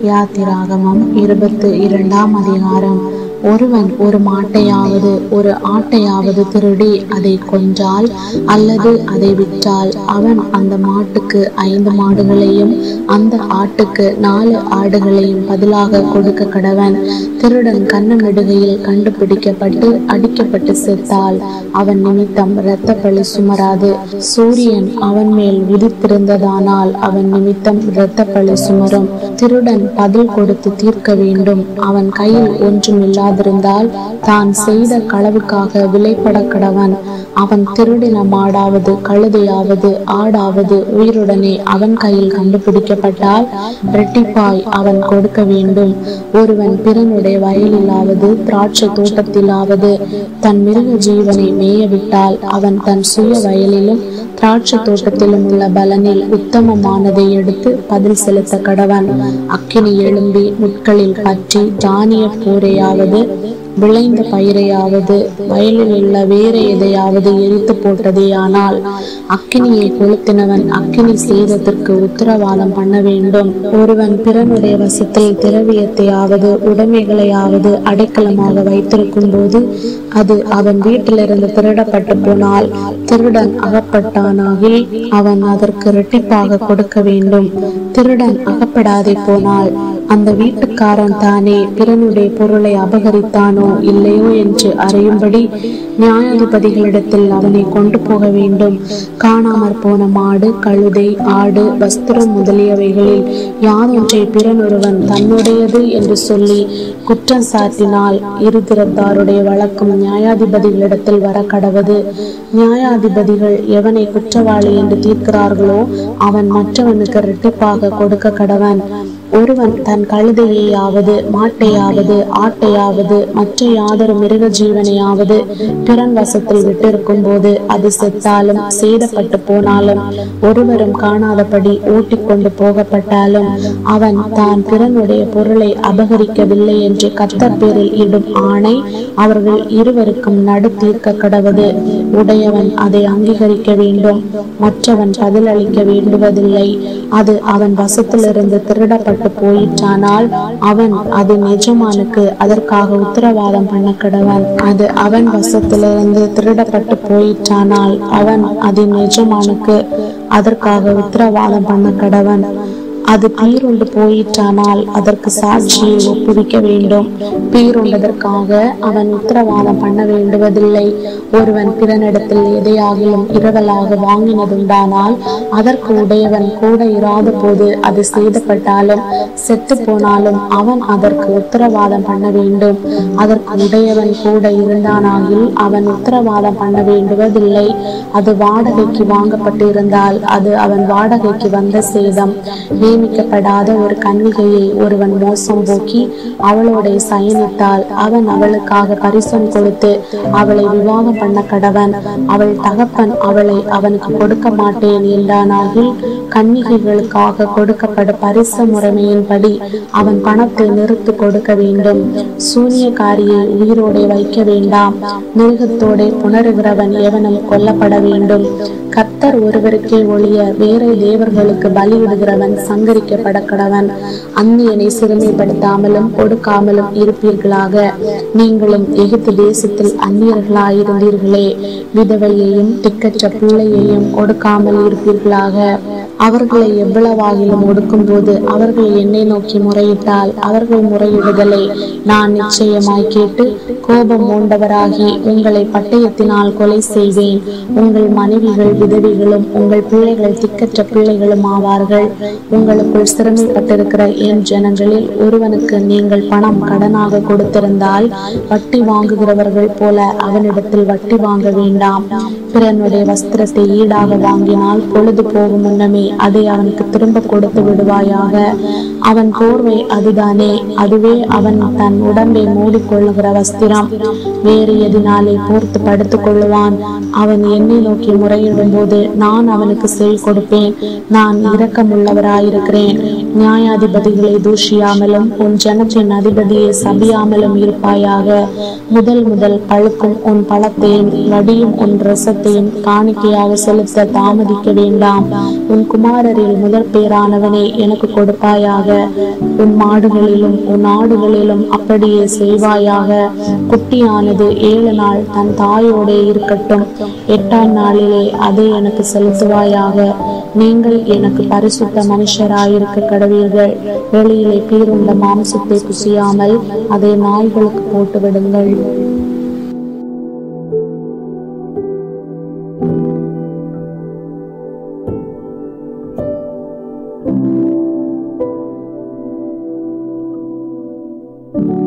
யாத்திராகமம் 22ஆம் அதிகாரம். ஒருவன் ஒரு மாட்டையாவது ஒரு ஆட்டையாவது திருடி அதை கொன்றால் அல்லது அதை விற்றால் அவன் அந்த மாட்டுக்கு 5 மாடுகளையும் அந்த ஆட்டுக்கு 4 ஆடுகளையும் பதிலாக கொடுக்க கடவன். திருடன் கன்னமிடுகையில் கண்டுபிடிக்கப்பட்டு அடிக்கப்பட்டு செத்தால் அவன் நிமித்தம் இரத்த பழி சுமராது. சூரியன் அவன் மேல் உதித்திருந்ததானால் அவன் நிமித்தம் இரத்த பழி சுமரும். திருடன் பதில் கொடுத்து தீர்க்க வேண்டும். அவன் கையில் ஒன்றும் இல்லாதிருந்தால் தான் செய்த களவுக்காக விலைப்பட கடவன். அவன் திருடின மாடாவது கழுதையாவது ஆடாவது உயிருடனே அவன் கையில் கண்டுபிடிக்கப்பட்டால் இரட்டிப்பாய் அவன் கொடுக்க வேண்டும். ஒருவன் பிறனுடைய வயலிலாவது திராட்சை தோட்டத்திலாவது தன் மிருக ஜீவனை மேயவிட்டால் அவன் தன் சுய வயலிலும் திராட்சை தோட்டத்திலும் உள்ள பலனில் உத்தமமானதை எடுத்து பதில் செலுத்த கடவன். அக்கினி எழும்பி முட்களில் பற்றி தானிய போரையாவது விளைந்த பயிரையாவது வயலில் உள்ள வேற எதையாவது எரித்து போட்டதேயானால் அக்கினியை கொளுத்தினவன் அக்கினி சேதத்திற்கு உத்தரவாதம் பண்ண வேண்டும். ஒருவன் பிறனுடைய வசத்தில் திரவியத்தையாவது உடைமைகளையாவது அடைக்கலமாக வைத்திருக்கும் போது அது அவன் வீட்டிலிருந்து திருடப்பட்டு போனால் திருடன் அகப்பட்டானாகில் அவன் அதற்கு இரட்டிப்பாக கொடுக்க வேண்டும். திருடன் அகப்படாதே போனால் அந்த வீட்டுக்காரன் தானே பிறனுடைய பொருளை அபகரித்தானோ இல்லையோ என்று அறியும்படி நியாயாதிபதிகளிடத்தில் அவனை கொண்டு போக வேண்டும். காணாமற் போன மாடு கழுதை ஆடு வஸ்திரம் முதலியவைகளில் யாதொன்றை பிறனொருவன் தன்னுடையது என்று சொல்லி குற்றம் சாட்டினால் இருதிறத்தாருடைய வழக்கம் நியாயாதிபதிகளிடத்தில் வர கடவது. நியாயாதிபதிகள் எவனை குற்றவாளி என்று தீர்க்கிறார்களோ அவன் மற்றவனுக்கு இரட்டிப்பாக கொடுக்க கடவன். ஒருவன் தன் கழுதையாவது மாட்டையாவது ஆட்டையாவது மற்ற யாதொரு மிருக ஜீவனையாவது பிறன் வசத்தில் விட்டிருக்கும் போது அது செத்தாலும் சேதப்பட்டு போனாலும் ஒருவரும் காணாதபடி ஓட்டிக்கொண்டு போகப்பட்டாலும் அவன் தான் பிறனுடைய பொருளை அபகரிக்கவில்லை என்று கர்த்தர் பேரில் இடும் ஆணை அவர்கள் இருவருக்கும் நடு தீர்க்க கடவது. உடையவன் அதை அங்கீகரிக்க வேண்டும், மற்றவன் பதிலளிக்க வேண்டுவதில்லை. அது அவன் வசத்திலிருந்து திருடப்பட்டு போயிற்றானால் அவன் அது எஜமானுக்கு அதற்காக உத்தரவாதம் பண்ண கடவன். அது அவன் வசத்திலிருந்து திருடப்பட்டு போயிற்றானால் அவன் அதன் எஜமானுக்கு அதற்காக உத்தரவாதம் பண்ண கடவன். அது பீருண்டு போயிற்றானால் அதற்கு சாட்சியை ஒப்புவிக்க வேண்டும். பீருண்டதற்காக அவன் உத்தரவாதம் பண்ண வேண்டுவதில்லை. ஒருவன் பிறனிடத்தில் எதையாகிலும் இரவலாக வாங்கினதுண்டானால் அதற்கு உடையவன் கூட இராத போது அது சேதப்பட்டாலும் செத்து போனாலும் அவன் அதற்கு உத்தரவாதம் பண்ண வேண்டும். அதற்கு உடையவன் கூட இருந்தானாகில் அவன் உத்தரவாதம் பண்ண வேண்டுவதில்லை. அது வாடகைக்கு வாங்கப்பட்டு இருந்தால் அது அவன் வாடகைக்கு வந்த சேதம். நியமிக்கப்படாத ஒரு கன்னிகையை ஒருவன் மோசம் போக்கி அவளோட சயனித்தால் அவன் அவளுக்காக பரிசம் கொடுத்து அவளை விவாகம் பண்ண கடவன். அவள் தகப்பன் அவளை அவனுக்கு கொடுக்க மாட்டேன் என்றானாகில் கன்னிகைகளுக்காக கொடுக்கப்படும் பரிச முறைமையின்படி அவன் பணத்தை நிறுத்து கொடுக்க வேண்டும். சூனியக்காரியை உயிரோட வைக்க வேண்டாம். மிருகத்தோட புணருகிறவன் எவனும் கொல்லப்பட வேண்டும். கர்த்தர் ஒருவருக்கே ஒழிய வேற தேவர்களுக்கு பலியிடுகிறவன் சங்கரிக்கப்பட கடவன். அந்நியனை சிறுமைப்படுத்தாமலும் கொடுக்காமலும் இருப்பீர்களாக. நீங்களும் எகிப்து தேசத்தில் அந்நியர்களாயிருந்தீர்களே, விதவையையும் திக்கற்ற பிள்ளையையும் கொடுக்காமல் இருப்பீர்களாக. அவர்களை எவ்வளவாகிலும் ஒடுக்கும் போது அவர்கள் என்னை நோக்கி முறையிட்டால் அவர்கள் முறையிடுதலை நான் நிச்சயமாய் கேட்டு கோபம் மூண்டவராகி உங்களை பட்டயத்தினால் கொலை செய்வேன். உங்கள் மனைவிகள் விதவிகளும் உங்கள் பிள்ளைகள் திக்கற்ற பிள்ளைகளும் ஆவார்கள். உங்களுக்குள் சிறுமைப்பட்டிருக்கிற என் ஜனங்களில் ஒருவனுக்கு நீங்கள் பணம் கடனாக கொடுத்திருந்தால் வட்டி வாங்குகிறவர்கள் போல அவனிடத்தில் வட்டி வாங்க வேண்டாம். பிறனுடைய வஸ்திரத்தை ஈடாக வாங்கினால் பொழுது போகும் முன்னமே அதை அவனுக்கு திரும்ப கொடுத்து விடுவாயாக. அவன் போர்வை அதுதானே, அதுவே அவன் தன் உடம்பை மூடிக்கொள்ளுகிற வஸ்திரம். வேறு எதினாலே போர்த்து படுத்துக் கொள்ளுவான்? அவன் என்னை நோக்கி முறையிடும் போது நான் அவனுக்கு செவி கொடுப்பேன். நான் இரக்கமுள்ளவராயிருக்கிறேன். நியாயாதிபதிகளை தூஷியாமலும் உன் ஜனத்தின் அதிபதியை சபியாமலும் இருப்பாயாக. முதல் பழுக்கும் உன் பழத்தையும் வடியும் உன் ரசத்தையும் காணிக்கையாக செலுத்த தாமதிக்க வேண்டாம். உன் குமாரரில் முதல் பேரானவனை எனக்கு கொடுப்பாயாக. உன் மாடுகளிலும் உன் ஆடுகளிலும் அப்படியே செய்வாயாக. குட்டியானது 7 நாள் தன் தாயோடே இருக்கட்டும். 8ஆம் நாளிலே அதை எனக்கு செலுத்துவாயாக. நீங்கள் எனக்கு பரிசுத்த மனுஷராயிருக்க கடவீர்கள். வெளியிலே பீருண்ட மாம்சத்தை புசியாமல் அதை நாய்களுக்கு போட்டு விடுங்கள். you.